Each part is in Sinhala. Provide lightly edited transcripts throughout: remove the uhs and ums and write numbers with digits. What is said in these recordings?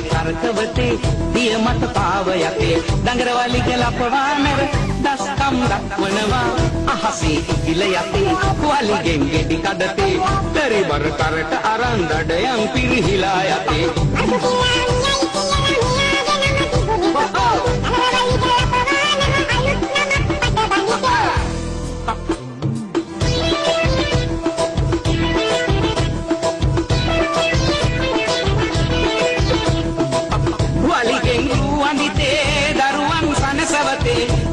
තර්කවතේ දිය මත පාව යතේ දඟරවලි ගලපවානර දස්කම් දක්වනවා අහසේ ඉල යතේ වලිගෙන් ගෙඩි කඩතේ පරිබර කරට අරන් දඩයන් පිරිහිලා යතේ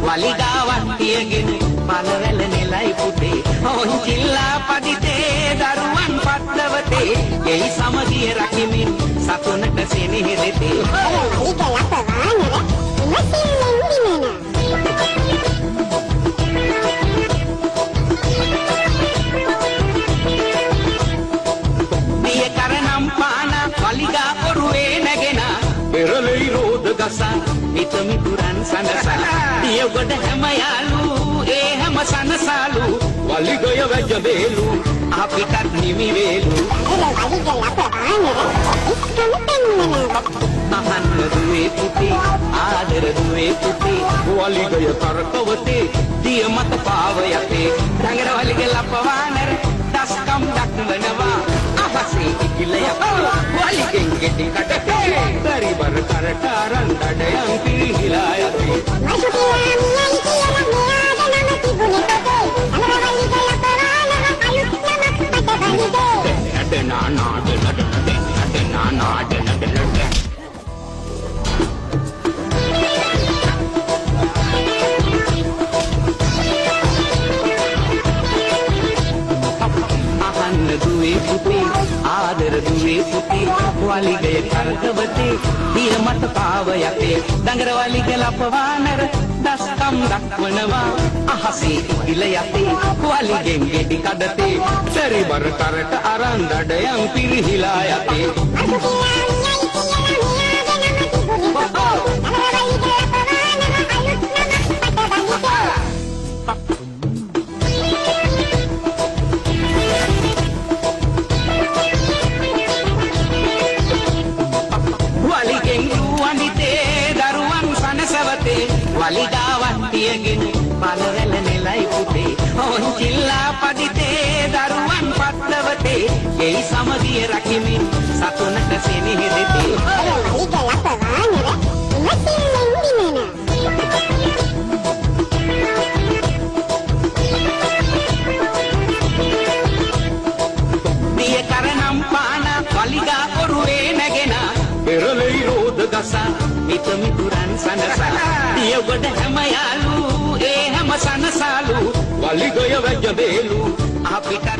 වලිගාවක් තියගෙන පළවැල නෙලයි පුතේ ඔන්චිල්ලා පදිතේ දරුවන් පත්ලවතේ එයි සමගිය රකිමින් සතුනට සෙනෙහෙදෙතේ දිය කරනම් පාන වලිගා ඔරුවේ නැගෙන පෙරලෙයි රෝද ගසා මිතුරන් සනසලා දිය ගොඩ හැම යාලු ඒ හැම සනසලු වලිගය වැජ වේලු අපිටත් නිමි වේලු අහන්න දුවේ පුතේ ආදර දුවේ පුතේ වලිගය කරකවතේ දිය මත පාව යතේ දඟර වලිග ලපවානර දස්කම් දක්වනවා අහසේ ඉකිල යපා වලිගෙන් ගෙඩි කඩතේ පරිබර කරට අරන් දඩයන් පිරිහිලා යතේ දුවේ පුතේ ආදර දුවේ පුතේ වලිගය කරකවතේ දිය මත පාව යතේ දඟර වලිග ලපවානර දස්කම් දක්වනවා අහසේ ඉල යතේ වලිගෙන් ගෙඩි කඩතේ පරිබර කරට අරන් දඩයන් පිරිහිලා යතේ වලිගාවක් තියගෙන පළවැල නෙලයි පුතේ ඔන්චිල්ලා පදිතේ දරුවන් පත්ලවතේ එයි සමගිය රකිමින් සතුනට සෙනෙහෙදෙතේ දිය කරනම් පාන වලිගා ඔරුවේ නැගෙන පෙරලෙයි රෝද ගසා මිතුරන් සනසලා දිය ගොඩ හැම යාලු ඒ හැම සනසලු වලිගය වැජ වේලු අපිට